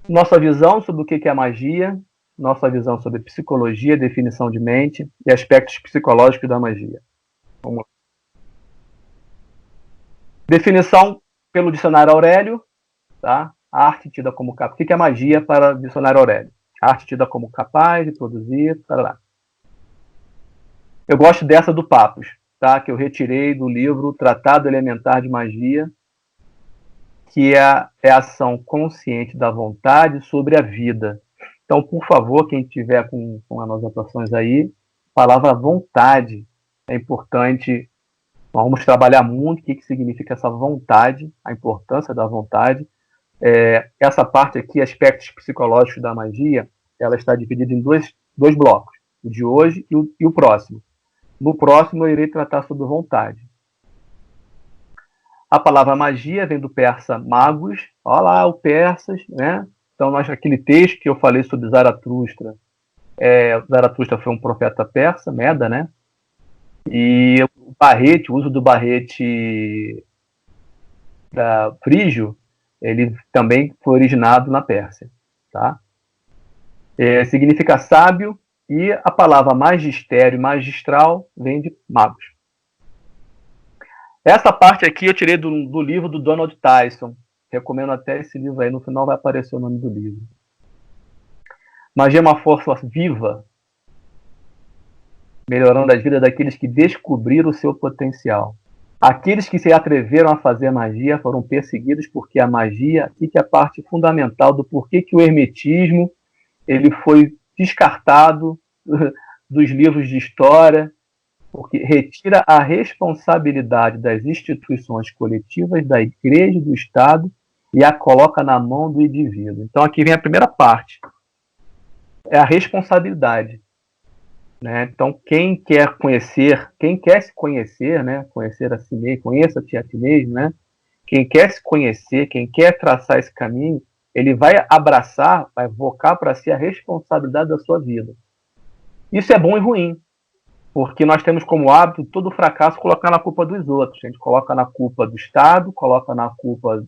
Nossa visão sobre o que é magia, nossa visão sobre psicologia, definição de mente e aspectos psicológicos da magia. Vamos lá. Definição pelo dicionário Aurélio, tá? A arte tida como capaz. O que é magia para o dicionário Aurélio? A arte tida como capaz de produzir. Tarará. Eu gosto dessa do Papos, tá? Que eu retirei do livro Tratado Elementar de Magia, que é a ação consciente da vontade sobre a vida. Então, por favor, quem tiver com as anotações aí, a palavra vontade é importante. Vamos trabalhar muito o que significa essa vontade, a importância da vontade. Essa parte aqui, aspectos psicológicos da magia, ela está dividida em dois blocos, o de hoje e o próximo. No próximo, eu irei tratar sobre vontade. A palavra magia vem do persa magos. Olha lá, o persas, né? Então, aquele texto que eu falei sobre Zaratustra, Zaratustra foi um profeta persa, Meda, né? E o barrete, o uso do barrete frígio, ele também foi originado na Pérsia, tá? Significa sábio, e a palavra magistério e magistral vem de magos. Essa parte aqui eu tirei do livro do Donald Tyson. Recomendo até esse livro aí, no final vai aparecer o nome do livro. Magia é uma força viva, melhorando as vidas daqueles que descobriram o seu potencial. Aqueles que se atreveram a fazer magia foram perseguidos porque a magia, aqui que é a parte fundamental do porquê que o hermetismo ele foi descartado dos livros de história, porque retira a responsabilidade das instituições coletivas, da igreja, do Estado, e a coloca na mão do indivíduo. Então aqui vem a primeira parte, é a responsabilidade. Né? Então quem quer se conhecer, né? Conhecer a si mesmo, conheça-te a ti mesmo, né? Quem quer se conhecer, quem quer traçar esse caminho, ele vai abraçar, vai vocar para si a responsabilidade da sua vida. Isso é bom e ruim, porque nós temos como hábito todo fracasso colocar na culpa dos outros. A gente coloca na culpa do Estado, coloca na culpa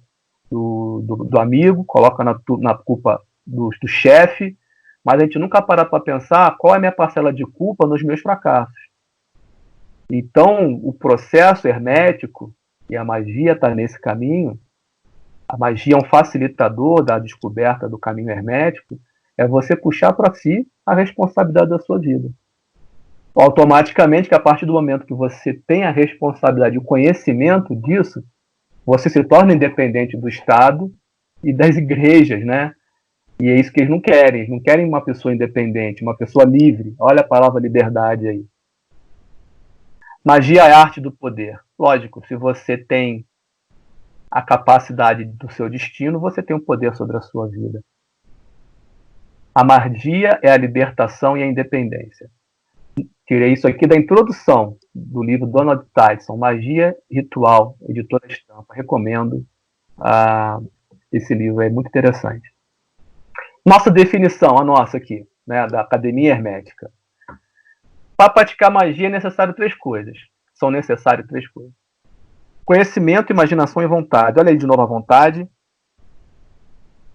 do amigo, coloca na culpa do chefe, mas a gente nunca para pensar qual é a minha parcela de culpa nos meus fracassos. Então, o processo hermético, e a magia está nesse caminho, a magia é um facilitador da descoberta do caminho hermético, é você puxar para si a responsabilidade da sua vida. Automaticamente, que a partir do momento que você tem a responsabilidade e o conhecimento disso, você se torna independente do Estado e das igrejas, né? E é isso que eles não querem uma pessoa independente, uma pessoa livre. Olha a palavra liberdade aí. Magia é a arte do poder. Lógico, se você tem a capacidade do seu destino, você tem o poder sobre a sua vida. A magia é a libertação e a independência. Tirei isso aqui da introdução do livro Donald Tyson, Magia Ritual, editora Estampa. Recomendo esse livro, é muito interessante. Nossa definição, a nossa aqui, né, da Academia Hermética. Para praticar magia é necessário três coisas. São necessárias três coisas. Conhecimento, imaginação e vontade. Olha aí de novo a vontade.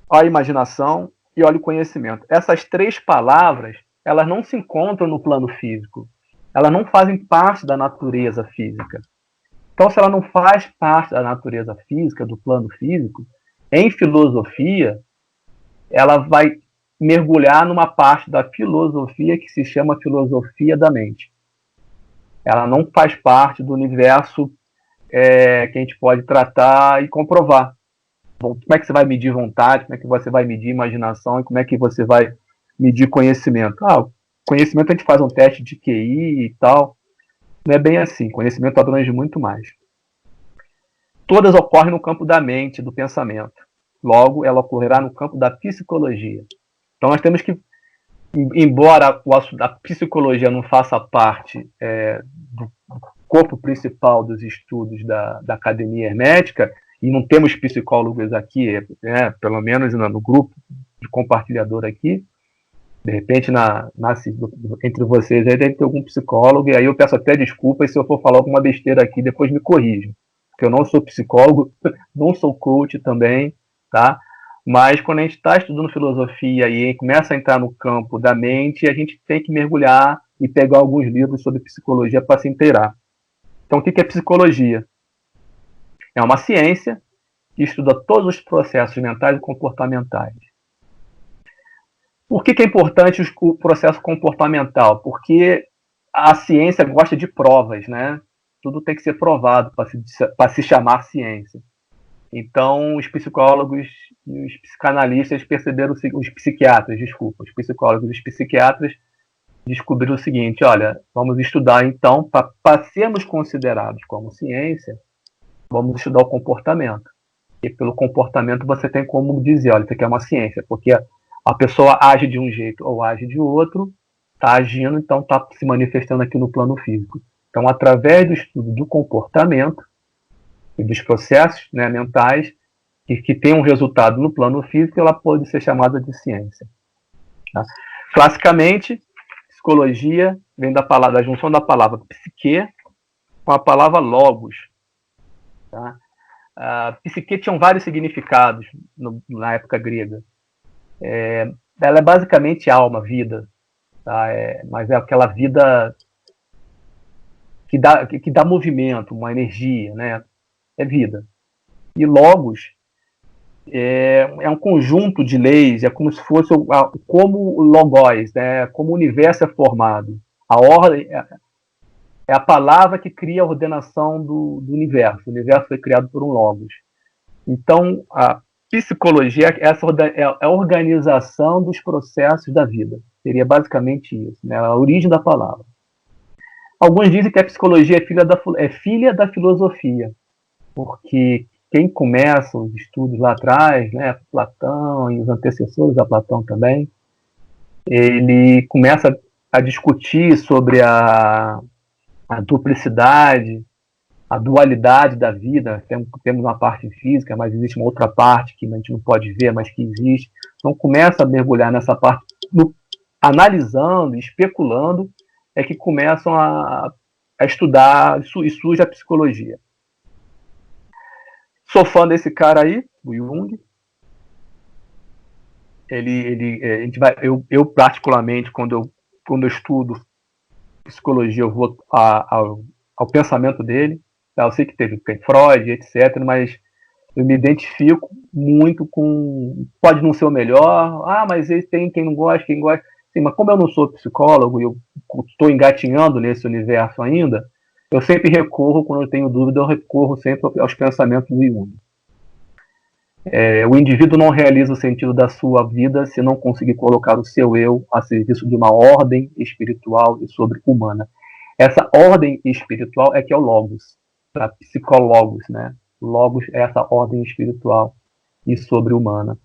Olha a imaginação e olha o conhecimento. Essas três palavras, elas não se encontram no plano físico. Elas não fazem parte da natureza física. Então, se ela não faz parte da natureza física, do plano físico, em filosofia, ela vai mergulhar numa parte da filosofia que se chama filosofia da mente. Ela não faz parte do universo que a gente pode tratar e comprovar. Bom, como é que você vai medir vontade, como é que você vai medir imaginação e como é que você vai medir conhecimento? Conhecimento a gente faz um teste de QI e tal. Não é bem assim. Conhecimento abrange muito mais. Todas ocorrem no campo da mente, do pensamento. Logo, ela ocorrerá no campo da psicologia. Então, nós temos que, embora a psicologia não faça parte do corpo principal dos estudos da Academia Hermética, e não temos psicólogos aqui, pelo menos no grupo de compartilhador aqui, de repente, entre vocês aí deve ter algum psicólogo, e aí eu peço até desculpas se eu for falar alguma besteira aqui, depois me corrijam, porque eu não sou psicólogo, não sou coach também, tá? Mas quando a gente está estudando filosofia e começa a entrar no campo da mente, a gente tem que mergulhar e pegar alguns livros sobre psicologia para se inteirar. Então, o que é psicologia? É uma ciência que estuda todos os processos mentais e comportamentais. Por que é importante o processo comportamental? Porque a ciência gosta de provas, né? Tudo tem que ser provado para se chamar ciência. Então, os psicólogos e os psicanalistas perceberam, os psiquiatras, desculpa, os psicólogos e os psiquiatras descobriram o seguinte: olha, vamos estudar então, para sermos considerados como ciência, vamos estudar o comportamento. E pelo comportamento você tem como dizer, olha, isso aqui é uma ciência, porque a pessoa age de um jeito ou age de outro, está agindo, então está se manifestando aqui no plano físico. Então, através do estudo do comportamento e dos processos, né, mentais, que tem um resultado no plano físico, ela pode ser chamada de ciência. Tá? Classicamente, psicologia vem da junção da palavra psique com a palavra logos. Tá? Psique tinham vários significados na época grega. Ela é basicamente alma, vida, tá? Mas é aquela vida que dá movimento, uma energia, né? É vida. E logos é um conjunto de leis, é como se fosse como o logos, né? Como o universo é formado. A ordem é a palavra que cria a ordenação do universo. O universo foi criado por um logos. Então, a psicologia é a organização dos processos da vida. Seria basicamente isso, né? A origem da palavra. Alguns dizem que a psicologia é filha da filosofia, porque quem começa os estudos lá atrás, né, Platão e os antecessores a Platão também, ele começa a discutir sobre a duplicidade, a dualidade da vida. Temos uma parte física, mas existe uma outra parte que a gente não pode ver, mas que existe. Então começa a mergulhar nessa parte, analisando, especulando, é que começam a estudar e surge a psicologia. Sou fã desse cara aí, o Jung. Eu particularmente, quando eu estudo psicologia, eu vou ao pensamento dele. Eu sei que teve Freud, etc., mas eu me identifico muito com... Pode não ser o melhor, mas tem quem não gosta, quem gosta. Sim, mas como eu não sou psicólogo e eu estou engatinhando nesse universo ainda, eu sempre recorro, quando eu tenho dúvida, eu recorro sempre aos pensamentos do Jung. O indivíduo não realiza o sentido da sua vida se não conseguir colocar o seu eu a serviço de uma ordem espiritual e sobre-humana. Essa ordem espiritual é que é o Logos, para psicólogos, né? Logos é essa ordem espiritual e sobre-humana.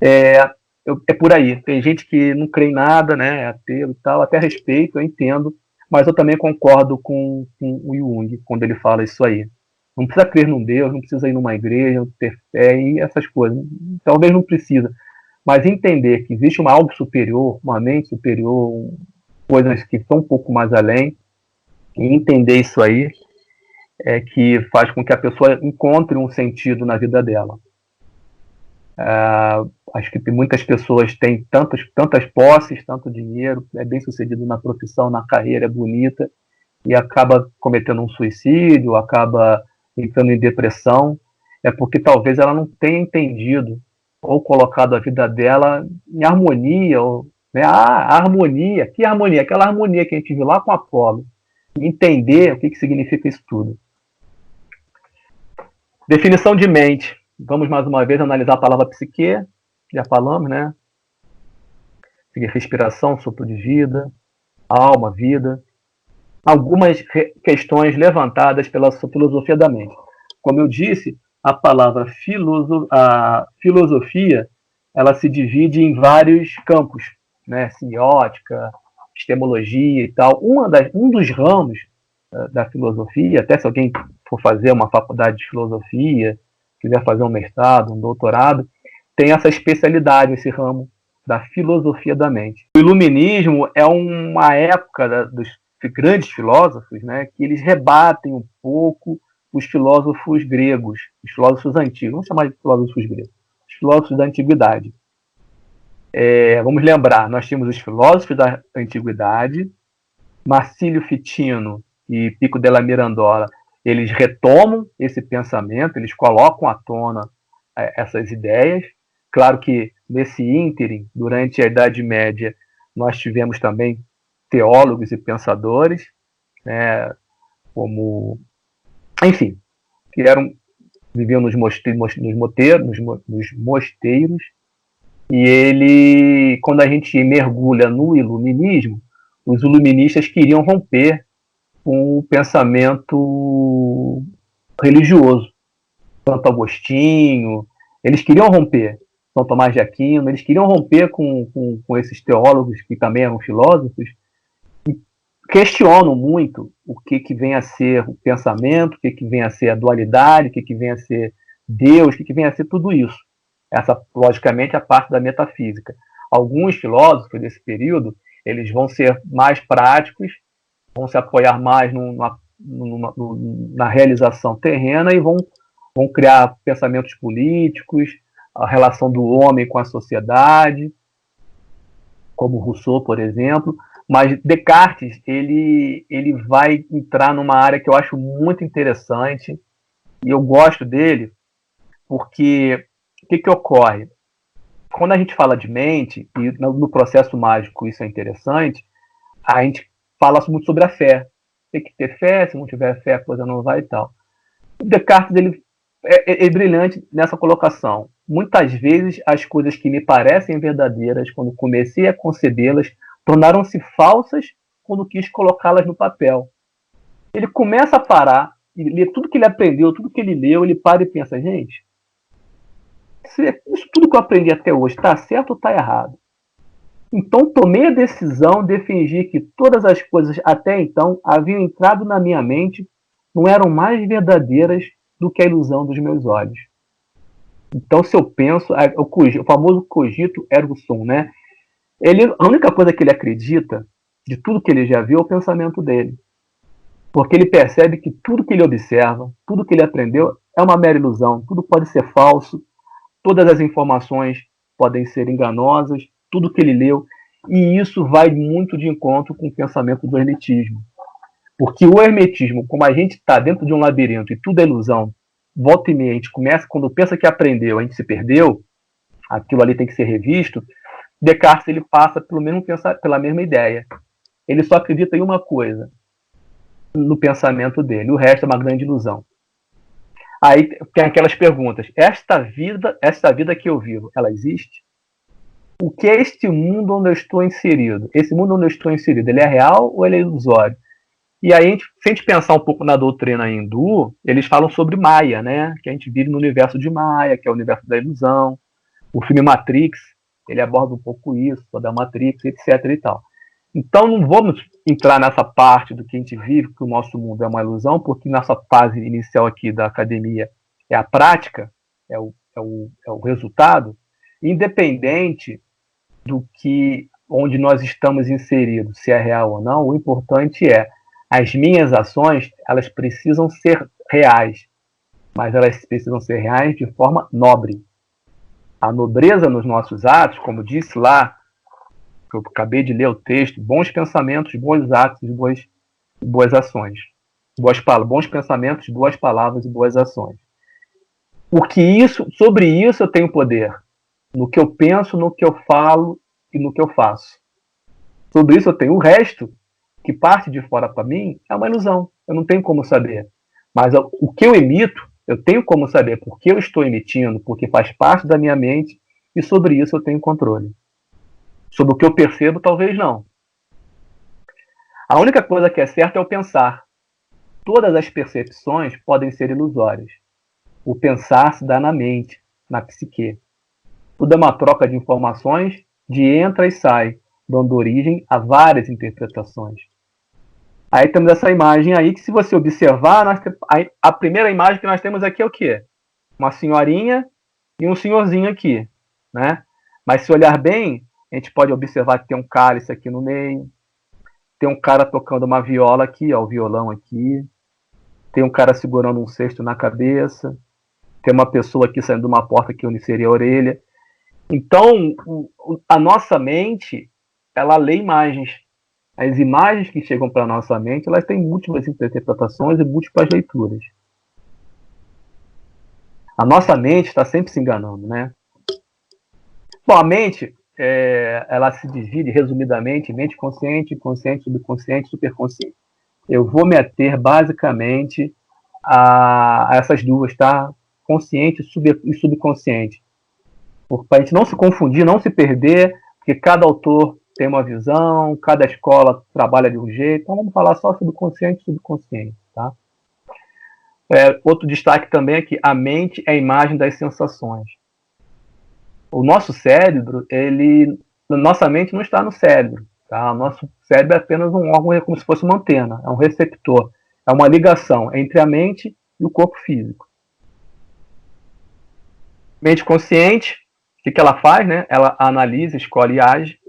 É por aí. Tem gente que não crê em nada, né? É ateu e tal. Até respeito, eu entendo, mas eu também concordo com o Jung quando ele fala isso aí. Não precisa crer num Deus, não precisa ir numa igreja, ter fé e essas coisas. Talvez não precisa. Mas entender que existe algo superior, uma mente superior, coisas que estão um pouco mais além, e entender isso aí é que faz com que a pessoa encontre um sentido na vida dela. Acho que muitas pessoas têm tantas posses, tanto dinheiro, é bem sucedido na profissão, na carreira, é bonita, e acaba cometendo um suicídio, acaba entrando em depressão, é porque talvez ela não tenha entendido ou colocado a vida dela em harmonia, né? A harmonia, que harmonia? Aquela harmonia que a gente viu lá com Apolo. Entender o que significa isso tudo. Definição de mente. Vamos mais uma vez analisar a palavra psique, já falamos, né? Respiração, sopro de vida, alma, vida. Algumas questões levantadas pela filosofia da mente. Como eu disse, a palavra filosofia, ela se divide em vários campos, né? Semiótica, epistemologia e tal. Um dos ramos da filosofia, até se alguém for fazer uma faculdade de filosofia, quiser fazer um mestrado, um doutorado, tem essa especialidade, esse ramo da filosofia da mente. O iluminismo é uma época dos grandes filósofos, né, que eles rebatem um pouco os filósofos gregos, os filósofos antigos, vamos chamar de filósofos gregos, filósofos da antiguidade. Vamos lembrar, nós tínhamos os filósofos da antiguidade, Marcílio Fitino e Pico della Mirandola, eles retomam esse pensamento, eles colocam à tona essas ideias. Claro que nesse ínterim, durante a Idade Média, nós tivemos também teólogos e pensadores, né, como, enfim, que viviam nos mosteiros, e quando a gente mergulha no iluminismo, os iluministas queriam romper com o pensamento religioso. Santo Agostinho, eles queriam romper, São Tomás de Aquino, eles queriam romper com esses teólogos que também eram filósofos, e questionam muito o que vem a ser o pensamento, o que vem a ser a dualidade, o que vem a ser Deus, o que vem a ser tudo isso. Essa, logicamente, é a parte da metafísica. Alguns filósofos desse período, eles vão ser mais práticos, vão se apoiar mais na realização terrena e vão criar pensamentos políticos, a relação do homem com a sociedade, como Rousseau, por exemplo. Mas Descartes, ele vai entrar numa área que eu acho muito interessante, e eu gosto dele, porque o que ocorre? Quando a gente fala de mente, e no processo mágico isso é interessante, a gente fala muito sobre a fé. Tem que ter fé, se não tiver fé a coisa não vai e tal. O Descartes ele é brilhante nessa colocação. Muitas vezes as coisas que me parecem verdadeiras, quando comecei a concebê-las, tornaram-se falsas quando quis colocá-las no papel. Ele começa a parar, e ler tudo que ele aprendeu, tudo que ele leu, ele para e pensa, gente, isso tudo que eu aprendi até hoje está certo ou está errado? Então tomei a decisão de fingir que todas as coisas até então haviam entrado na minha mente, não eram mais verdadeiras do que a ilusão dos meus olhos. Então, se eu penso, o famoso cogito ergo sum, né? A única coisa que ele acredita, de tudo que ele já viu, é o pensamento dele. Porque ele percebe que tudo que ele observa, tudo que ele aprendeu, é uma mera ilusão. Tudo pode ser falso, todas as informações podem ser enganosas, tudo que ele leu. E isso vai muito de encontro com o pensamento do hermetismo. Porque o hermetismo, como a gente está dentro de um labirinto e tudo é ilusão, volta e meia, a gente começa, quando pensa que aprendeu, a gente se perdeu, aquilo ali tem que ser revisto, Descartes ele passa pela mesma ideia. Ele só acredita em uma coisa no pensamento dele, o resto é uma grande ilusão. Aí tem aquelas perguntas, esta vida que eu vivo, ela existe? O que é este mundo onde eu estou inserido? Esse mundo onde eu estou inserido, ele é real ou ele é ilusório? E aí, se a gente pensar um pouco na doutrina hindu, eles falam sobre Maya, né? Que a gente vive no universo de Maya, que é o universo da ilusão. O filme Matrix, ele aborda um pouco isso, toda a Matrix, etc. e tal. Então, não vamos entrar nessa parte do que a gente vive, que o nosso mundo é uma ilusão, porque nossa fase inicial aqui da academia é a prática, é o resultado, independente do que onde nós estamos inseridos, se é real ou não, o importante é as minhas ações, elas precisam ser reais, mas elas precisam ser reais de forma nobre. A nobreza nos nossos atos, como disse lá, que eu acabei de ler o texto, bons pensamentos, bons atos e boas ações. Bons pensamentos, boas palavras e boas ações. Porque sobre isso eu tenho poder. No que eu penso, no que eu falo e no que eu faço. Sobre isso eu tenho o resto, que parte de fora para mim, é uma ilusão. Eu não tenho como saber. Mas o que eu emito, eu tenho como saber porque eu estou emitindo, porque faz parte da minha mente, e sobre isso eu tenho controle. Sobre o que eu percebo, talvez não. A única coisa que é certa é o pensar. Todas as percepções podem ser ilusórias. O pensar se dá na mente, na psique. Tudo é uma troca de informações, de entra e sai, dando origem a várias interpretações. Aí temos essa imagem aí que, se você observar, a primeira imagem que nós temos aqui é o quê? Uma senhorinha e um senhorzinho aqui, né? Mas se olhar bem, a gente pode observar que tem um cálice aqui no meio, tem um cara tocando uma viola aqui, ó, o violão aqui, tem um cara segurando um cesto na cabeça, Tem uma pessoa aqui saindo de uma porta que seria a orelha. Então, a nossa mente, ela lê imagens. As imagens que chegam para a nossa mente, elas têm múltiplas interpretações e múltiplas leituras. A nossa mente está sempre se enganando, né? Bom, a mente, ela se divide, resumidamente, em mente consciente, consciente, subconsciente, superconsciente. Eu vou me ater, basicamente, a essas duas, tá? Consciente e subconsciente. Para a gente não se confundir, não se perder, porque cada autor tem uma visão, cada escola trabalha de um jeito. Então, vamos falar só subconsciente e subconsciente, tá? Outro destaque também é que a mente é a imagem das sensações. O nosso cérebro, nossa mente não está no cérebro, tá? O nosso cérebro é apenas um órgão, é como se fosse uma antena, é um receptor, é uma ligação entre a mente e o corpo físico. Mente consciente, o que ela faz, né? Ela analisa, escolhe e age.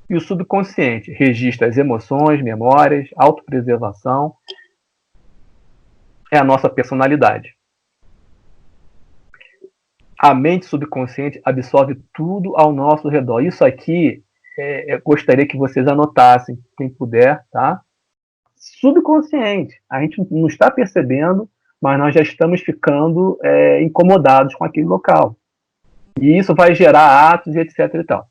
E o subconsciente registra as emoções, memórias, autopreservação, é a nossa personalidade. A mente subconsciente absorve tudo ao nosso redor. Isso aqui, eu gostaria que vocês anotassem, quem puder, tá? Subconsciente. A gente não está percebendo, mas nós já estamos ficando incomodados com aquele local. E isso vai gerar atos e etc e tal.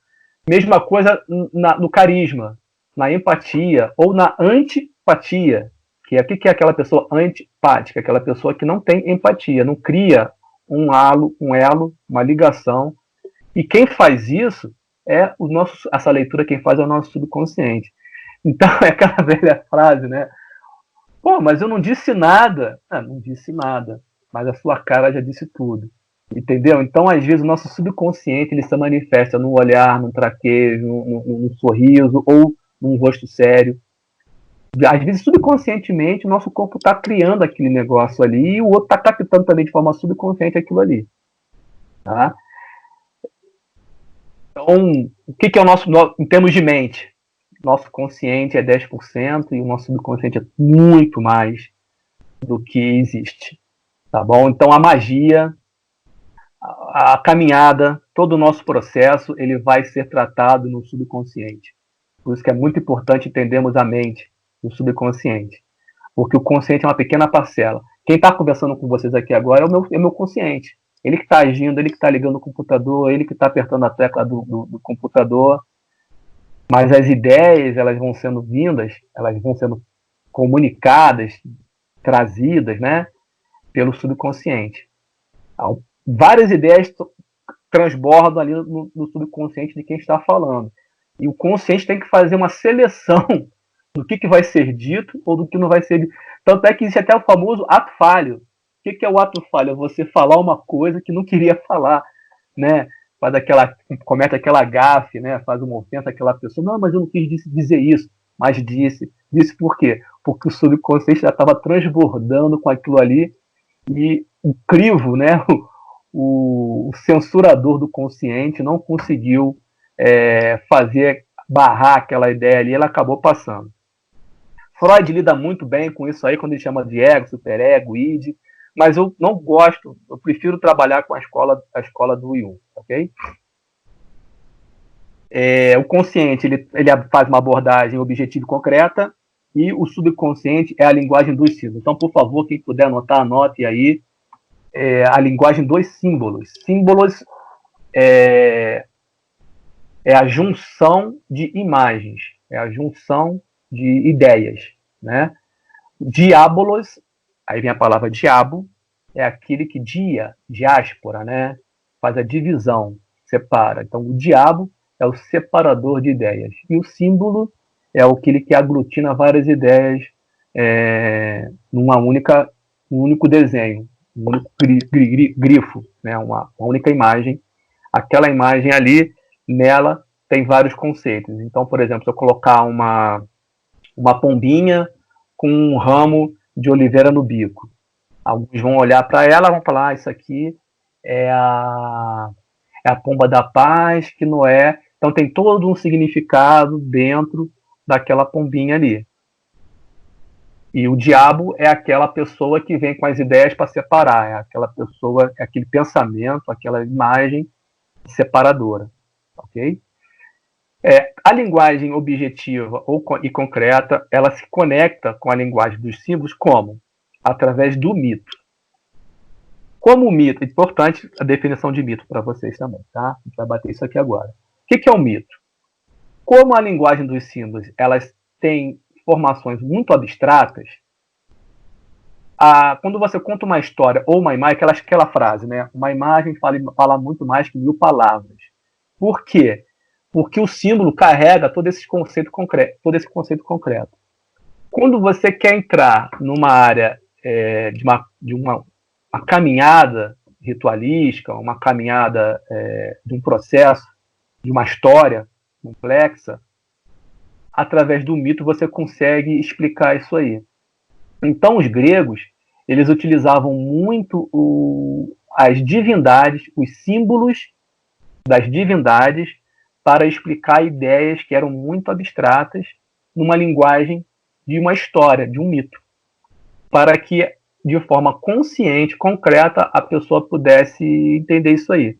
Mesma coisa no carisma, na empatia ou na antipatia, que é o que é aquela pessoa antipática, aquela pessoa que não tem empatia, não cria um elo, uma ligação. E quem faz isso é essa leitura, quem faz é o nosso subconsciente. Então é aquela velha frase, né? Pô, mas eu não disse nada. Não disse nada, mas a sua cara já disse tudo. Entendeu? Então, às vezes, o nosso subconsciente ele se manifesta no olhar, no traquejo, num sorriso ou num rosto sério. Às vezes, subconscientemente, o nosso corpo está criando aquele negócio ali e o outro está captando também de forma subconsciente aquilo ali. Tá? Então, o que é o nosso, em termos de mente? Nosso consciente é 10% e o nosso subconsciente é muito mais do que existe. Tá bom? Então, a magia, a caminhada, todo o nosso processo, ele vai ser tratado no subconsciente. Por isso que é muito importante entendermos a mente e o subconsciente. Porque o consciente é uma pequena parcela. Quem está conversando com vocês aqui agora é o meu consciente. Ele que está agindo, ele que está ligando o computador, ele que está apertando a tecla do computador. Mas as ideias, elas vão sendo vindas, elas vão sendo comunicadas, trazidas, né, pelo subconsciente. Várias ideias transbordam ali no subconsciente de quem está falando. E o consciente tem que fazer uma seleção do que vai ser dito ou do que não vai ser dito. Tanto é que existe até o famoso ato falho. O que é o ato falho? É você falar uma coisa que não queria falar, né? Comete aquela gafe, né? Faz uma ofensa àquela pessoa. Não, mas eu não quis dizer isso. Mas disse. Disse por quê? Porque o subconsciente já estava transbordando com aquilo ali e o crivo, né? O censurador do consciente não conseguiu barrar aquela ideia ali, ela acabou passando. Freud lida muito bem com isso aí, quando ele chama de ego, superego, id, mas eu não gosto, eu prefiro trabalhar com a escola do Jung, ok? O consciente, ele faz uma abordagem objetiva e concreta, e o subconsciente é a linguagem dos símbolos. Então, por favor, quem puder anotar, anote aí a linguagem dos símbolos. Símbolos é a junção de imagens, é a junção de ideias, né? Diabolos, aí vem a palavra diabo, é aquele que diáspora, né? Faz a divisão, separa. Então, o diabo é o separador de ideias. E o símbolo é aquele que aglutina várias ideias num único desenho, um único grifo, né? Uma única imagem. Aquela imagem ali, nela, tem vários conceitos. Então, por exemplo, se eu colocar uma pombinha com um ramo de oliveira no bico, alguns vão olhar para ela e vão falar, isso aqui é a pomba da paz, que Noé... Então tem todo um significado dentro daquela pombinha ali. E o diabo é aquela pessoa que vem com as ideias para separar, é aquela pessoa, é aquele pensamento, aquela imagem separadora, ok? A linguagem objetiva e concreta, ela se conecta com a linguagem dos símbolos como? Através do mito. Como o mito, é importante a definição de mito para vocês também, tá? A gente vai bater isso aqui agora. O que é o mito? Como a linguagem dos símbolos, elas têm formações muito abstratas, quando você conta uma história ou uma imagem, aquela frase, né? Uma imagem fala muito mais que 1000 palavras. Por quê? Porque o símbolo carrega todo esse conceito concreto. Quando você quer entrar numa área de uma caminhada ritualística, uma caminhada de um processo, de uma história complexa, através do mito você consegue explicar isso aí. Então os gregos, eles utilizavam muito as divindades, os símbolos das divindades para explicar ideias que eram muito abstratas numa linguagem de uma história, de um mito, para que de forma consciente, concreta, a pessoa pudesse entender isso aí.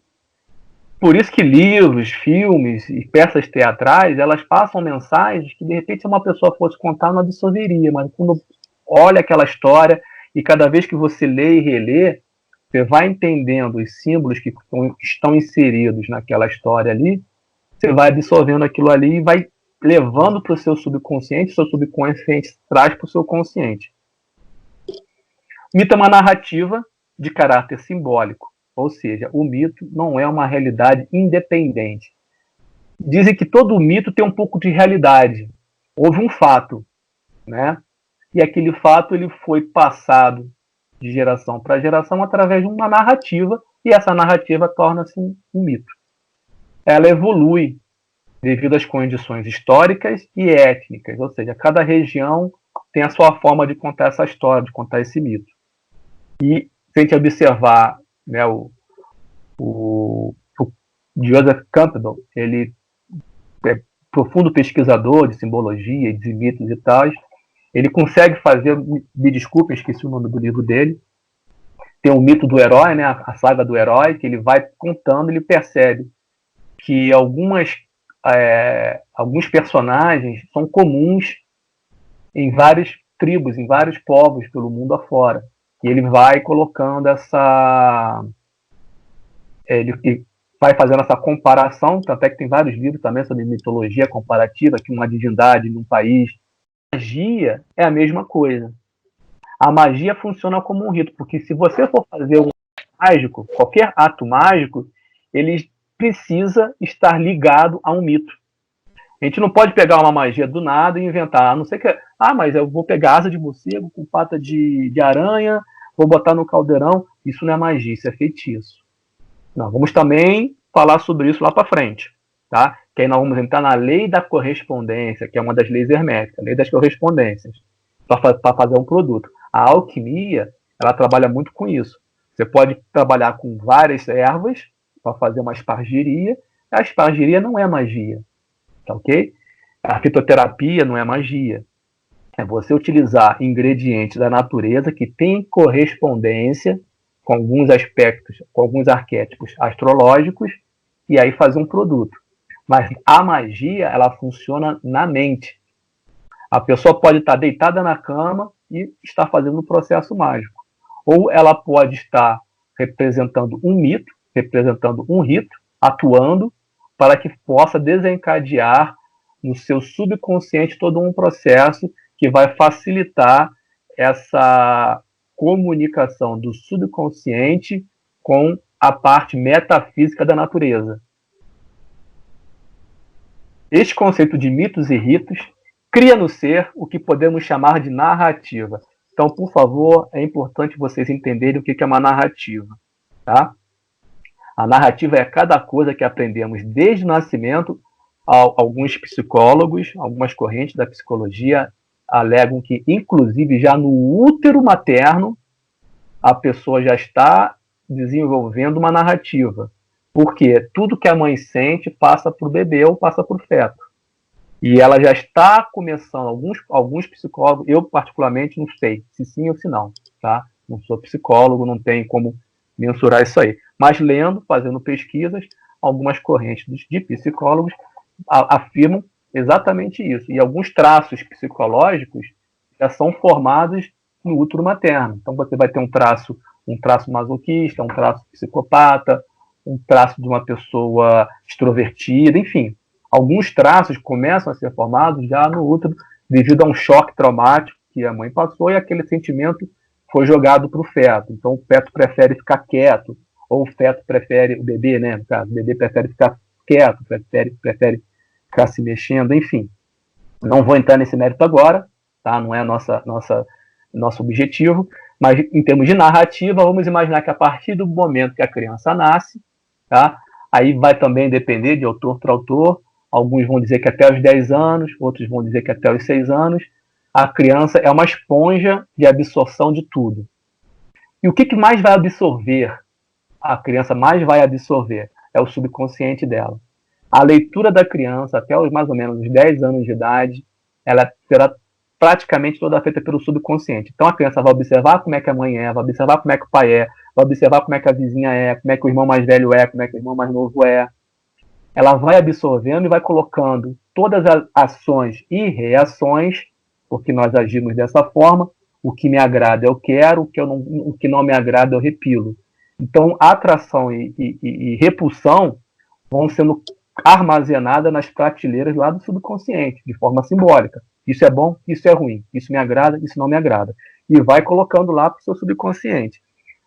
Por isso que livros, filmes e peças teatrais, elas passam mensagens que de repente se uma pessoa fosse contar não absorveria, mas quando olha aquela história e cada vez que você lê e relê, você vai entendendo os símbolos que estão inseridos naquela história ali, você vai absorvendo aquilo ali e vai levando para o seu subconsciente traz para o seu consciente. Mito é uma narrativa de caráter simbólico, ou seja, o mito não é uma realidade independente. Dizem que todo mito tem um pouco de realidade. Houve um fato, né? E aquele fato ele foi passado de geração para geração através de uma narrativa, e essa narrativa torna-se um mito. Ela evolui devido às condições históricas e étnicas, ou seja, cada região tem a sua forma de contar essa história, de contar esse mito. E se a gente observar, né, o Joseph Campbell, ele é profundo pesquisador de simbologia, de mitos e tais, ele consegue fazer, me desculpe, esqueci o nome do livro dele, tem o mito do herói, né, a saga do herói, que ele vai contando, ele percebe que alguns personagens são comuns em várias tribos, em vários povos pelo mundo afora. E ele vai colocando ele vai fazendo essa comparação, até que tem vários livros também sobre mitologia comparativa, que uma divindade num país. A magia é a mesma coisa. A magia funciona como um rito, porque se você for fazer um mágico, qualquer ato mágico, ele precisa estar ligado a um mito. A gente não pode pegar uma magia do nada e inventar, a não ser que, mas eu vou pegar asa de morcego com pata de aranha, vou botar no caldeirão. Isso não é magia, isso é feitiço. Não, vamos também falar sobre isso lá para frente, tá? Que aí nós vamos entrar na lei da correspondência, que é uma das leis herméticas, lei das correspondências, para fazer um produto. A alquimia, ela trabalha muito com isso. Você pode trabalhar com várias ervas para fazer uma aspargiria. A aspargiria não é magia, tá ok? A fitoterapia não é magia. É você utilizar ingredientes da natureza que têm correspondência com alguns aspectos, com alguns arquétipos astrológicos, e aí fazer um produto. Mas a magia, ela funciona na mente. A pessoa pode estar deitada na cama e estar fazendo um processo mágico. Ou ela pode estar representando um mito, representando um rito, atuando para que possa desencadear no seu subconsciente todo um processo que vai facilitar essa comunicação do subconsciente com a parte metafísica da natureza. Este conceito de mitos e ritos cria no ser o que podemos chamar de narrativa. Então, por favor, é importante vocês entenderem o que é uma narrativa, tá? A narrativa é cada coisa que aprendemos desde o nascimento. Alguns psicólogos, algumas correntes da psicologia alegam que, inclusive, já no útero materno, a pessoa já está desenvolvendo uma narrativa. Porque tudo que a mãe sente passa para o bebê ou passa para o feto. E ela já está começando, alguns psicólogos, eu particularmente não sei se sim ou se não, tá? Não sou psicólogo, não tenho como mensurar isso aí. Mas lendo, fazendo pesquisas, algumas correntes de psicólogos afirmam exatamente isso. E alguns traços psicológicos já são formados no útero materno. Então você vai ter um traço masoquista, um traço psicopata, um traço de uma pessoa extrovertida, enfim. Alguns traços começam a ser formados já no útero devido a um choque traumático que a mãe passou e aquele sentimento foi jogado para o feto. Então o feto prefere ficar quieto, ou o bebê, né? No caso, o bebê prefere ficar quieto, prefere ficar se mexendo, enfim. Não vou entrar nesse mérito agora, tá? Não é nosso objetivo, mas em termos de narrativa, vamos imaginar que a partir do momento que a criança nasce, tá? Aí vai também depender de autor para autor, alguns vão dizer que até os 10 anos, outros vão dizer que até os 6 anos, a criança é uma esponja de absorção de tudo. E o que mais vai absorver? A criança mais vai absorver é o subconsciente dela. A leitura da criança, até os mais ou menos os 10 anos de idade, ela será praticamente toda feita pelo subconsciente. Então a criança vai observar como é que a mãe é, vai observar como é que o pai é, vai observar como é que a vizinha é, como é que o irmão mais velho é, como é que o irmão mais novo é. Ela vai absorvendo e vai colocando todas as ações e reações, porque nós agimos dessa forma. O que me agrada eu quero, o que não me agrada eu repilo. Então, atração e repulsão vão sendo armazenadas nas prateleiras lá do subconsciente, de forma simbólica. Isso é bom, isso é ruim, isso me agrada, isso não me agrada. E vai colocando lá para o seu subconsciente.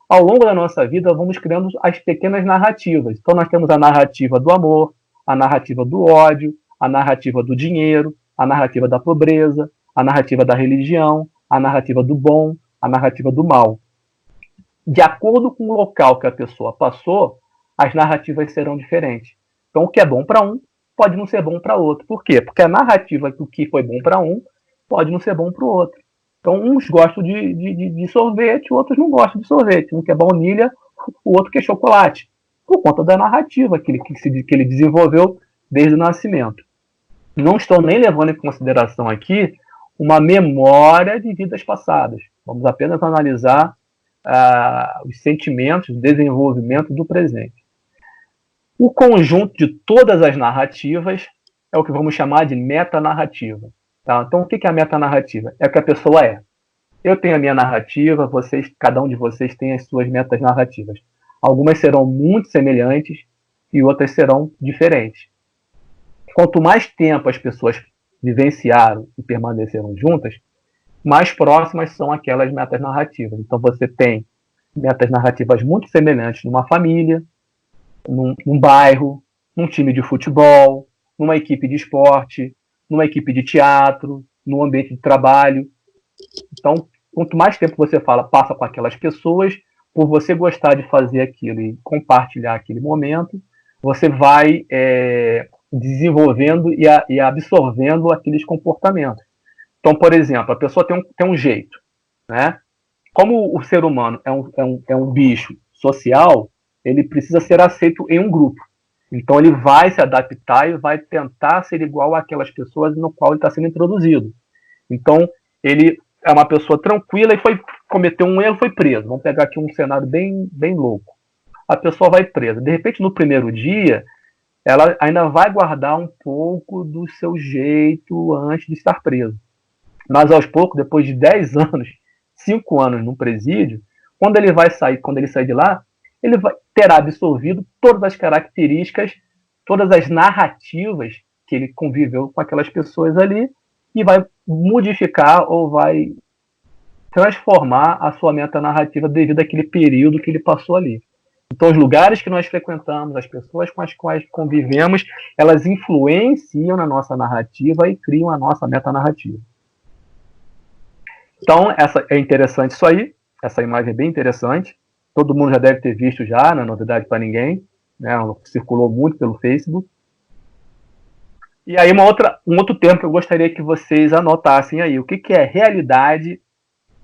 Ao longo da nossa vida, vamos criando as pequenas narrativas. Então, nós temos a narrativa do amor, a narrativa do ódio, a narrativa do dinheiro, a narrativa da pobreza, a narrativa da religião, a narrativa do bom, a narrativa do mal. De acordo com o local que a pessoa passou, as narrativas serão diferentes. Então, o que é bom para um pode não ser bom para outro. Por quê? Porque a narrativa do que foi bom para um pode não ser bom para o outro. Então, uns gostam de sorvete, outros não gostam de sorvete. Um quer baunilha, o outro quer chocolate. Por conta da narrativa que ele desenvolveu desde o nascimento. Não estou nem levando em consideração aqui uma memória de vidas passadas. Vamos apenas analisar os sentimentos, o desenvolvimento do presente. O conjunto de todas as narrativas é o que vamos chamar de metanarrativa. Tá? Então, o que é a metanarrativa? É o que a pessoa é. Eu tenho a minha narrativa, cada um de vocês tem as suas metanarrativas. Algumas serão muito semelhantes e outras serão diferentes. Quanto mais tempo as pessoas vivenciaram e permaneceram juntas, mais próximas são aquelas metanarrativas. Então, você tem metanarrativas muito semelhantes numa família, num bairro, num time de futebol, numa equipe de esporte, numa equipe de teatro, num ambiente de trabalho. Então, quanto mais tempo você passa com aquelas pessoas, por você gostar de fazer aquilo e compartilhar aquele momento, você vai desenvolvendo e absorvendo aqueles comportamentos. Então, por exemplo, a pessoa tem um jeito, né? Como o ser humano é um bicho social, ele precisa ser aceito em um grupo. Então ele vai se adaptar e vai tentar ser igual àquelas pessoas no qual ele está sendo introduzido. Então ele é uma pessoa tranquila e cometeu um erro, foi preso. Vamos pegar aqui um cenário bem louco. A pessoa vai presa. De repente, no primeiro dia, ela ainda vai guardar um pouco do seu jeito antes de estar preso. Mas aos poucos, depois de 10 anos, 5 anos no presídio, quando ele sair de lá, ele terá absorvido todas as características, todas as narrativas que ele conviveu com aquelas pessoas ali e vai modificar ou vai transformar a sua metanarrativa devido àquele período que ele passou ali. Então, os lugares que nós frequentamos, as pessoas com as quais convivemos, elas influenciam na nossa narrativa e criam a nossa metanarrativa. Então, é interessante isso aí. Essa imagem é bem interessante. Todo mundo já deve ter visto já, não é novidade para ninguém. Né? Circulou muito pelo Facebook. E aí, um outro termo que eu gostaria que vocês anotassem aí. O que é realidade,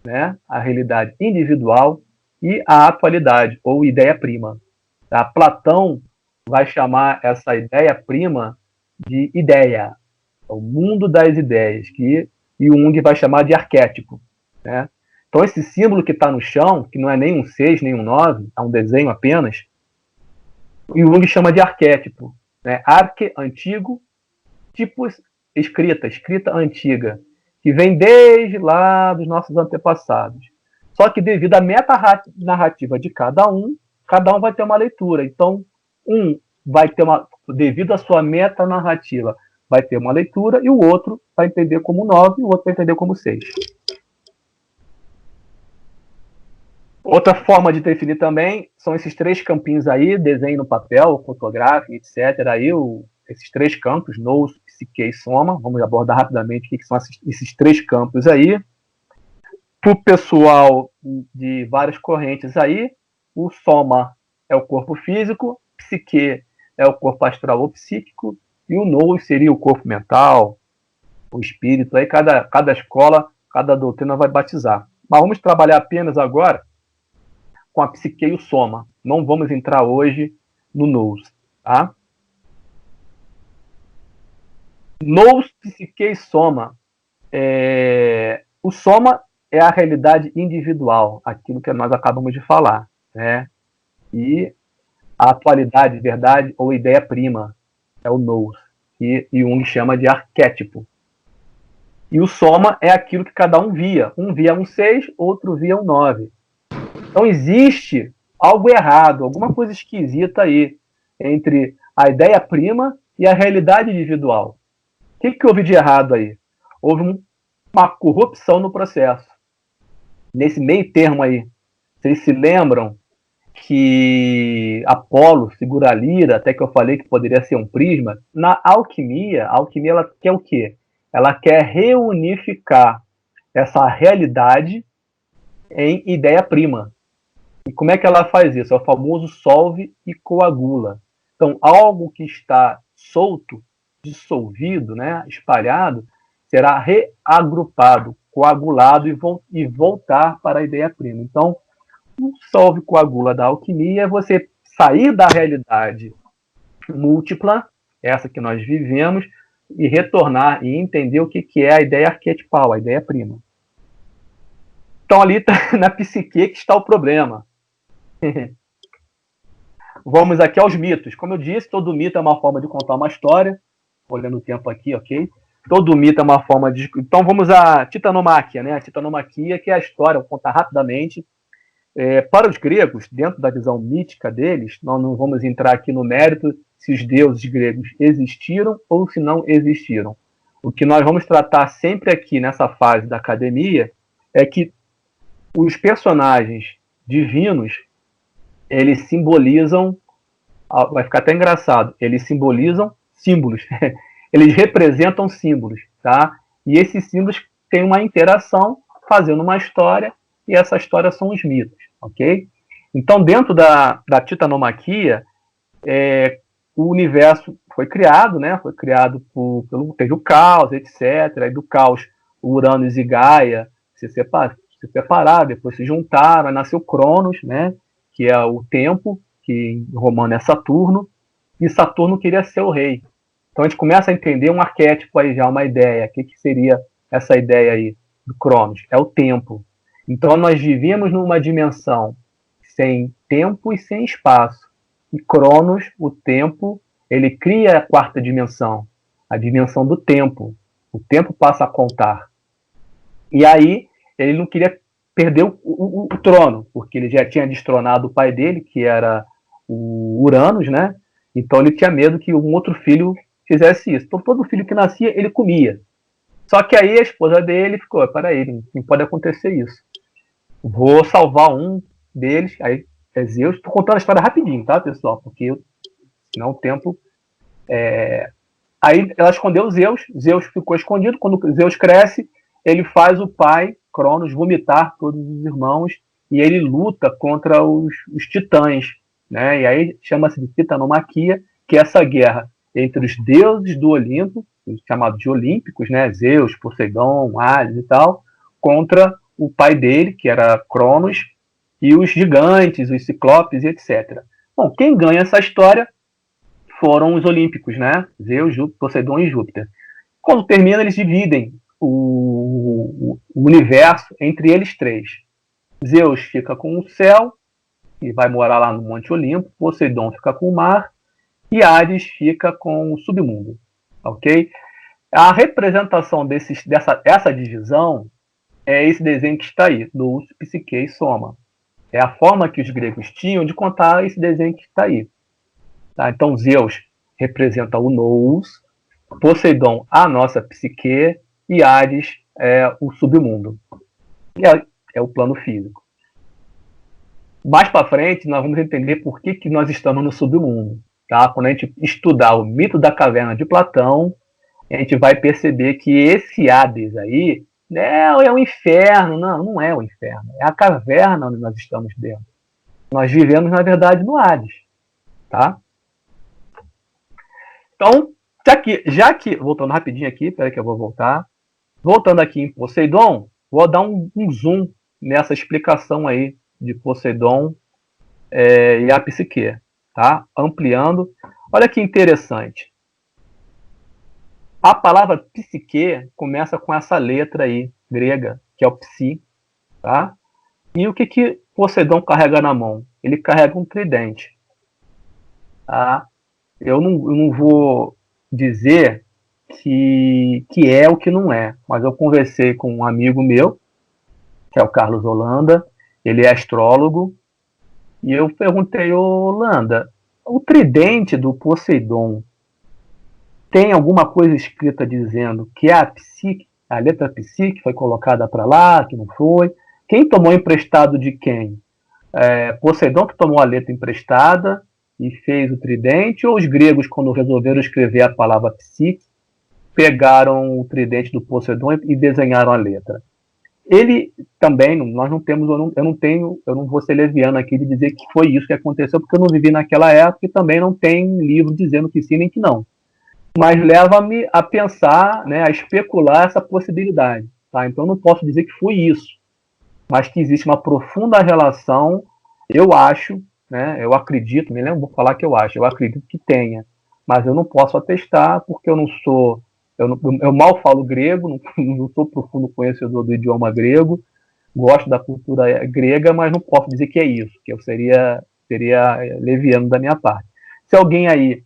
né? A realidade individual e a atualidade, ou ideia-prima. Tá? Platão vai chamar essa ideia-prima de ideia, É o mundo das ideias, que Jung vai chamar de arquétipo, né? Então, esse símbolo que está no chão, que não é nem um 6, nem um 9, é um desenho apenas, Jung chama de arquétipo, né? Arque, antigo, tipos, escrita antiga, que vem desde lá dos nossos antepassados. Só que devido à meta-narrativa de cada um vai ter uma leitura. Então, um vai ter devido à sua meta-narrativa, vai ter uma leitura, e o outro vai entender como 9 e o outro vai entender como 6. Outra forma de definir também são esses 3 campinhos aí, desenho no papel, fotográfico, etc. Aí, esses 3 campos, nous, psique e soma. Vamos abordar rapidamente o que são esses 3 campos aí. Para o pessoal de várias correntes aí, o soma é o corpo físico, psique é o corpo astral ou psíquico, e o nous seria o corpo mental, o espírito. Aí cada escola, cada doutrina vai batizar. Mas vamos trabalhar apenas agora com a psique e o soma. Não vamos entrar hoje no nous, tá? Nous, psique e soma. O soma é a realidade individual, aquilo que nós acabamos de falar, né? E a atualidade, verdade ou ideia-prima é o nous, que Jung chama de arquétipo. E o soma é aquilo que cada um via. Um via um 6, outro via um 9. Então existe algo errado, alguma coisa esquisita aí entre a ideia-prima e a realidade individual. O que houve de errado aí? Houve uma corrupção no processo. Nesse meio termo aí, vocês se lembram que Apolo segura a lira, até que eu falei que poderia ser um prisma? Na alquimia, a alquimia ela quer o quê? Ela quer reunificar essa realidade em ideia-prima. E como é que ela faz isso? É o famoso solve e coagula. Então, algo que está solto, dissolvido, né, espalhado, será reagrupado, coagulado e voltar para a ideia-prima. Então, o solve coagula da alquimia é você sair da realidade múltipla, essa que nós vivemos, e retornar e entender o que é a ideia arquetipal, a ideia-prima. Então, ali na psique que está o problema. Vamos aqui aos mitos. Como eu disse, todo mito é uma forma de contar uma história. Olhando o tempo aqui, ok? Todo mito é uma forma de... Então vamos à titanomaquia, né? A titanomaquia, que é a história, vou contar rapidamente. Para os gregos, dentro da visão mítica deles, nós não vamos entrar aqui no mérito se os deuses gregos existiram ou se não existiram. O que nós vamos tratar sempre aqui nessa fase da academia é que os personagens divinos, eles simbolizam, vai ficar até engraçado, eles simbolizam símbolos, eles representam símbolos, tá? E esses símbolos têm uma interação fazendo uma história, e essa história são os mitos, ok? Então, dentro da titanomaquia, o universo foi criado, né? Foi criado teve o caos, etc. Aí do caos, Uranus e Gaia se separaram, depois se juntaram, aí nasceu Cronos, né? Que é o tempo, que em romano é Saturno, e Saturno queria ser o rei. Então a gente começa a entender um arquétipo aí já, uma ideia. O que seria essa ideia aí do Cronos? É o tempo. Então nós vivíamos numa dimensão sem tempo e sem espaço. E Cronos, o tempo, ele cria a 4ª dimensão, a dimensão do tempo. O tempo passa a contar. E aí ele não queria perder o trono, porque ele já tinha destronado o pai dele, que era o Uranus, né? Então ele tinha medo que um outro filho fizesse isso. Então todo filho que nascia, ele comia. Só que aí a esposa dele ficou, peraí, não pode acontecer isso. Vou salvar um deles, aí é Zeus. Estou contando a história rapidinho, tá, pessoal? Porque senão o tempo... Aí ela escondeu Zeus, Zeus ficou escondido. Quando Zeus cresce, ele faz o pai, Cronos, vomitar todos os irmãos, e ele luta contra os titãs, né? E aí chama-se de titanomaquia, que é essa guerra entre os deuses do Olimpo, chamados de olímpicos, né? Zeus, Poseidon, Hades e tal, contra o pai dele, que era Cronos, e os gigantes, os ciclopes e etc. Bom, quem ganha essa história foram os olímpicos, né? Zeus, Poseidon e Júpiter. Quando termina, eles dividem o universo entre eles três. Zeus fica com o céu, e vai morar lá no Monte Olimpo. Poseidon fica com o mar, e Hades fica com o submundo. Ok? A representação dessa divisão é esse desenho que está aí, Nous, Psique e Soma. É a forma que os gregos tinham de contar esse desenho que está aí. Tá? Então, Zeus representa o Nous, Poseidon a nossa psique e Hades é o submundo. E é o plano físico. Mais para frente, nós vamos entender por que nós estamos no submundo. Tá? Quando a gente estudar o mito da caverna de Platão, a gente vai perceber que esse Hades aí é o inferno. Não, não é o inferno. É a caverna onde nós estamos dentro. Nós vivemos, na verdade, no Hades. Tá? Então, já que voltando rapidinho aqui, peraí que eu vou voltar. Voltando aqui em Poseidon, vou dar um zoom nessa explicação aí de Poseidon e a psique, tá? Ampliando. Olha que interessante. A palavra psique começa com essa letra aí, grega, que é o psi, tá? E o que Poseidon carrega na mão? Ele carrega um tridente, tá? Eu não vou dizer que é o que não é, mas eu conversei com um amigo meu, que é o Carlos Holanda, ele é astrólogo, e eu perguntei, Holanda, o tridente do Poseidon tem alguma coisa escrita dizendo que a psique, a letra psi que foi colocada para lá, que não foi? Quem tomou emprestado de quem? Poseidon que tomou a letra emprestada e fez o tridente, ou os gregos, quando resolveram escrever a palavra psique, pegaram o tridente do Poseidon e desenharam a letra? Ele também, nós não temos, eu não vou ser leviano aqui de dizer que foi isso que aconteceu, porque eu não vivi naquela época e também não tem livro dizendo que sim nem que não. Mas leva-me a pensar, né, a especular essa possibilidade. Tá? Então eu não posso dizer que foi isso, mas que existe uma profunda relação, eu acho, né, eu acredito, me lembro, vou falar que eu acho, eu acredito que tenha, mas eu não posso atestar porque eu não sou, eu mal falo grego, não sou profundo conhecedor do idioma grego, gosto da cultura grega, mas não posso dizer que é isso, que eu seria leviano da minha parte. Se alguém aí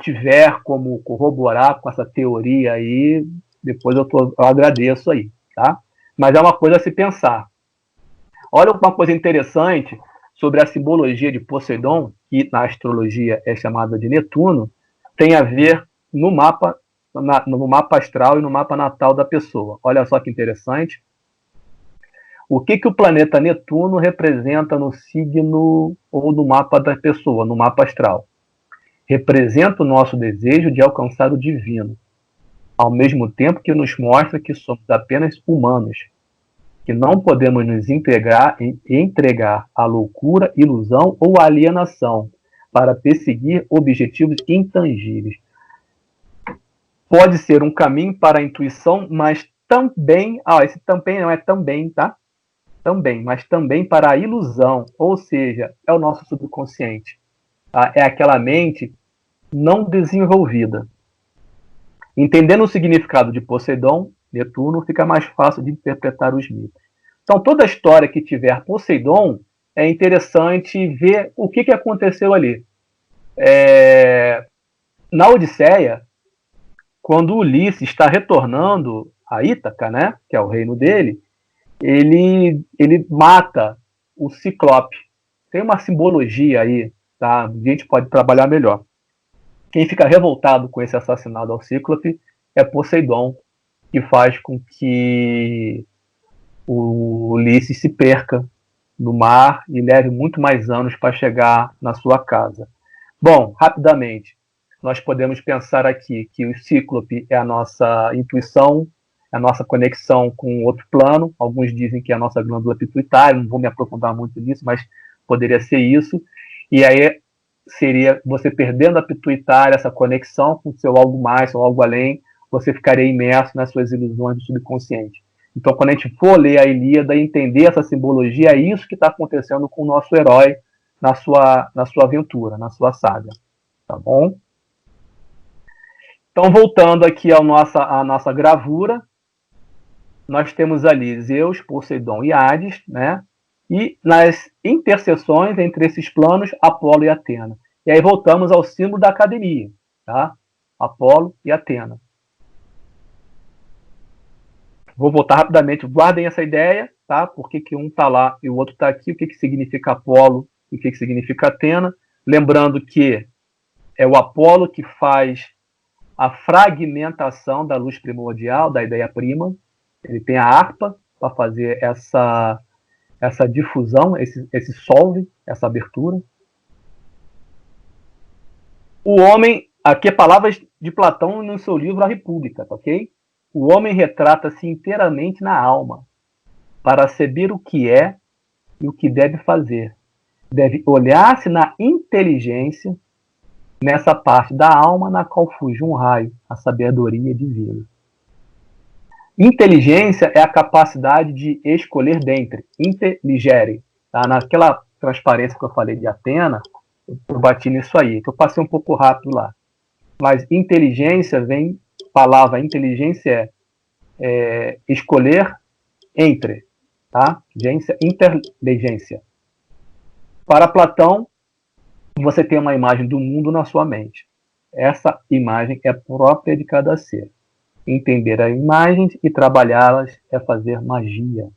tiver como corroborar com essa teoria aí, depois eu agradeço aí, tá? Mas é uma coisa a se pensar. Olha uma coisa interessante sobre a simbologia de Poseidon, que na astrologia é chamada de Netuno, tem a ver no mapa astral e no mapa natal da pessoa. Olha só que interessante. O que o planeta Netuno representa no signo ou no mapa da pessoa, no mapa astral? Representa o nosso desejo de alcançar o divino, ao mesmo tempo que nos mostra que somos apenas humanos, que não podemos nos entregar à loucura, ilusão ou alienação para perseguir objetivos intangíveis. Pode ser um caminho para a intuição, mas também, esse também não é também, tá? Também, mas também para a ilusão, ou seja, é o nosso subconsciente. Tá? É aquela mente não desenvolvida. Entendendo o significado de Poseidon, Netuno, fica mais fácil de interpretar os mitos. Então, toda história que tiver Poseidon, é interessante ver o que aconteceu ali. Na Odisseia, quando Ulisses está retornando a Ítaca, né, que é o reino dele, ele mata o Ciclope. Tem uma simbologia aí, tá? A gente pode trabalhar melhor. Quem fica revoltado com esse assassinato ao Cíclope é Poseidon, que faz com que o Ulisses se perca no mar e leve muito mais anos para chegar na sua casa. Bom, rapidamente, nós podemos pensar aqui que o Cíclope é a nossa intuição, a nossa conexão com outro plano. Alguns dizem que é a nossa glândula pituitária, não vou me aprofundar muito nisso, mas poderia ser isso. E aí seria você perdendo a pituitária, essa conexão com o seu algo mais, ou algo além, você ficaria imerso nas suas ilusões do subconsciente. Então, quando a gente for ler a Ilíada e entender essa simbologia, é isso que está acontecendo com o nosso herói na sua aventura, na sua saga. Tá bom? Então, voltando aqui à nossa gravura, nós temos ali Zeus, Poseidon e Hades, né? E nas interseções entre esses planos, Apolo e Atena. E aí voltamos ao símbolo da academia, tá? Apolo e Atena. Vou voltar rapidamente, guardem essa ideia, tá? Por que um está lá e o outro está aqui, o que significa Apolo e o que significa Atena. Lembrando que é o Apolo que faz a fragmentação da luz primordial, da ideia prima. Ele tem a harpa para fazer essa difusão, esse solve, essa abertura. O homem, aqui é palavras de Platão no seu livro A República, tá ok? O homem retrata-se inteiramente na alma, para saber o que é e o que deve fazer. Deve olhar-se na inteligência, nessa parte da alma na qual fuge um raio, a sabedoria divina. Inteligência é a capacidade de escolher dentre, inteligere. Tá? Naquela transparência que eu falei de Atena, eu bati nisso aí, que eu passei um pouco rápido lá. Mas inteligência vem, palavra inteligência é escolher entre, tá? Inteligência. Para Platão, você tem uma imagem do mundo na sua mente. Essa imagem é própria de cada ser. Entender as imagens e trabalhá-las é fazer magia.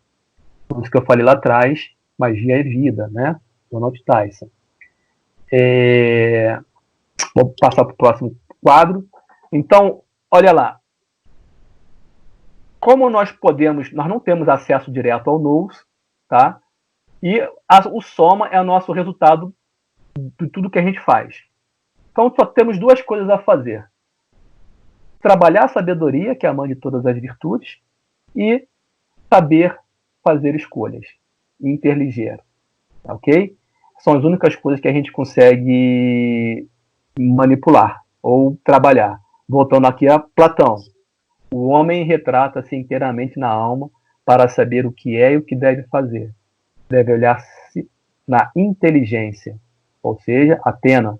Por isso que eu falei lá atrás, magia é vida, né? Donald Tyson. Vou passar para o próximo quadro. Então, olha lá. Como nós não temos acesso direto ao nous, tá? E o soma é o nosso resultado de tudo que a gente faz. Então, só temos duas coisas a fazer. Trabalhar a sabedoria, que é a mãe de todas as virtudes, e saber fazer escolhas, interligeiro, ok? São as únicas coisas que a gente consegue manipular ou trabalhar. Voltando aqui a Platão. O homem retrata-se inteiramente na alma para saber o que é e o que deve fazer. Deve olhar-se na inteligência, ou seja, Atena,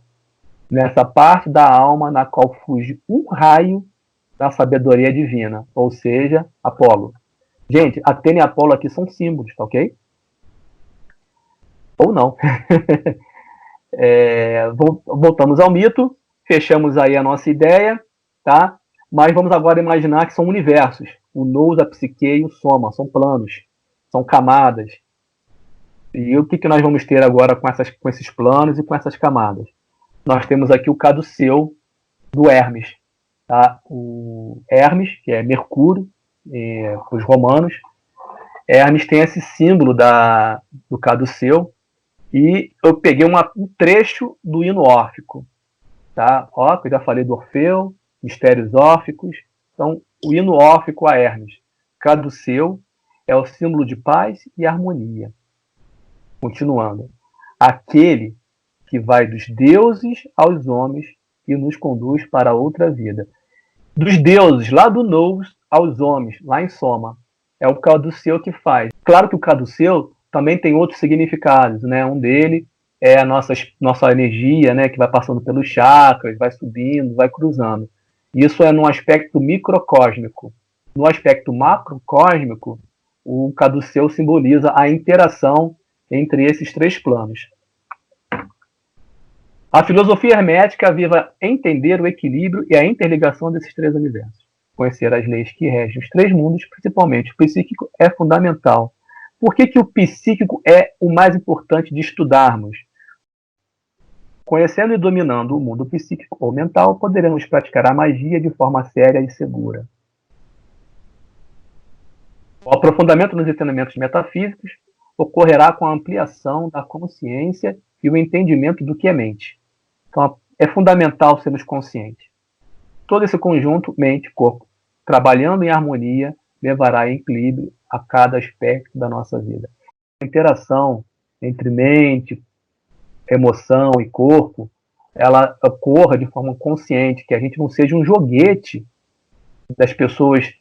nessa parte da alma na qual fuge um raio da sabedoria divina, ou seja, Apolo. Gente, Atena e Apolo aqui são símbolos, tá ok? Ou não. Voltamos ao mito, fechamos aí a nossa ideia, tá? Mas vamos agora imaginar que são universos. O nous, a psique e o soma, são planos, são camadas. E o que nós vamos ter agora com esses planos e com essas camadas? Nós temos aqui o caduceu do Hermes. Tá? O Hermes, que é Mercúrio, para os romanos. Hermes tem esse símbolo do caduceu. E eu peguei um trecho do hino órfico. Tá? Ó, eu já falei do Orfeu, mistérios órficos. Então, o hino órfico a Hermes. Caduceu é o símbolo de paz e harmonia. Continuando. Aquele que vai dos deuses aos homens e nos conduz para outra vida. Dos deuses, lá do nous, aos homens, lá em Soma. É o caduceu que faz. Claro que o caduceu também tem outros significados, né? Um dele é a nossa energia, né? Que vai passando pelos chakras, vai subindo, vai cruzando. Isso é num aspecto microcósmico. No aspecto macrocósmico, o caduceu simboliza a interação entre esses três planos. A filosofia hermética viva entender o equilíbrio e a interligação desses três universos. Conhecer as leis que regem os três mundos, principalmente o psíquico, é fundamental. Por que o psíquico é o mais importante de estudarmos? Conhecendo e dominando o mundo psíquico ou mental, poderemos praticar a magia de forma séria e segura. O aprofundamento nos ensinamentos metafísicos ocorrerá com a ampliação da consciência e o entendimento do que é mente. Então, é fundamental sermos conscientes. Todo esse conjunto, mente e corpo, trabalhando em harmonia, levará em equilíbrio a cada aspecto da nossa vida. A interação entre mente, emoção e corpo, ela ocorra de forma consciente, que a gente não seja um joguete das pessoas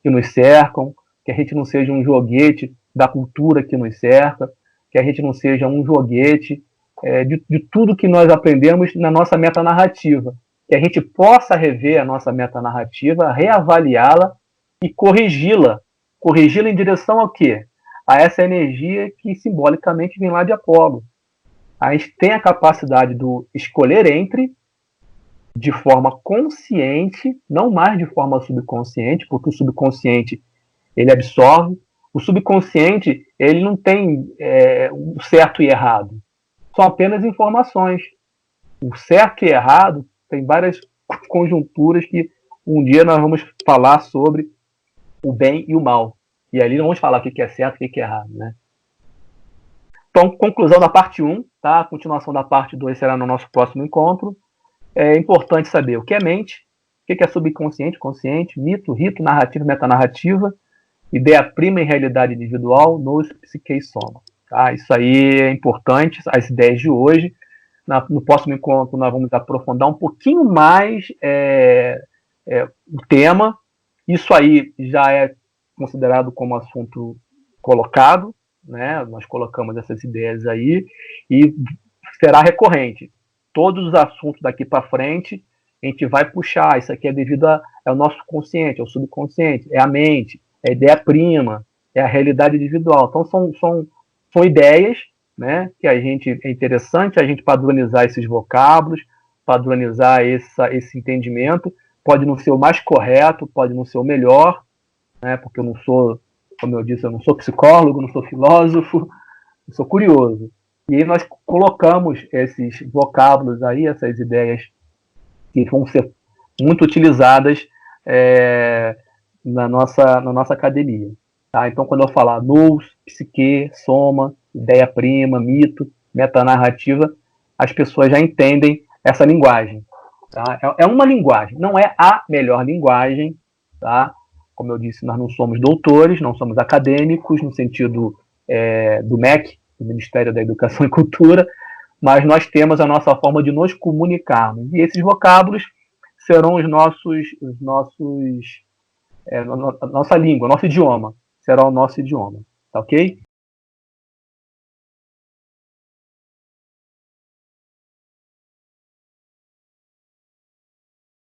que nos cercam, que a gente não seja um joguete da cultura que nos cerca, que a gente não seja um joguete de tudo que nós aprendemos na nossa metanarrativa. que a gente possa rever a nossa metanarrativa, reavaliá-la e corrigi-la. Corrigi-la em direção ao quê? A essa energia que simbolicamente vem lá de Apolo. A gente tem a capacidade do escolher entre, de forma consciente, não mais de forma subconsciente, porque o subconsciente ele absorve. O subconsciente ele não tem o certo e errado. São apenas informações. O certo e errado tem várias conjunturas que um dia nós vamos falar sobre o bem e o mal. E ali não vamos falar o que é certo e o que é errado, né? Então, conclusão da parte 1, tá? A continuação da parte 2 será no nosso próximo encontro. É importante saber o que é mente, o que é subconsciente, consciente, mito, rito, narrativa, metanarrativa, ideia prima e realidade individual, nous, psique e soma. Tá? Isso aí é importante, as ideias de hoje. No próximo encontro nós vamos aprofundar um pouquinho mais o tema. Isso aí já é considerado como assunto colocado, né? Nós colocamos essas ideias aí e será recorrente. Todos os assuntos daqui para frente a gente vai puxar. Isso aqui é devido ao nosso consciente, ao subconsciente, é a mente, é a ideia-prima, é a realidade individual. Então são ideias, né, que é interessante a gente padronizar esses vocábulos, padronizar esse entendimento. Pode não ser o mais correto, pode não ser o melhor, né, porque eu não sou, como eu disse, eu não sou psicólogo, não sou filósofo, eu sou curioso. E aí nós colocamos esses vocábulos aí, essas ideias que vão ser muito utilizadas na nossa academia. Tá? Então, quando eu falar nous, psique, soma, ideia-prima, mito, metanarrativa, as pessoas já entendem essa linguagem. Tá? É uma linguagem, não é a melhor linguagem. Tá? Como eu disse, nós não somos doutores, não somos acadêmicos, no sentido do MEC, do Ministério da Educação e Cultura, mas nós temos a nossa forma de nos comunicarmos. E esses vocábulos serão a nossa língua, nosso idioma. Será o nosso idioma. Tá ok?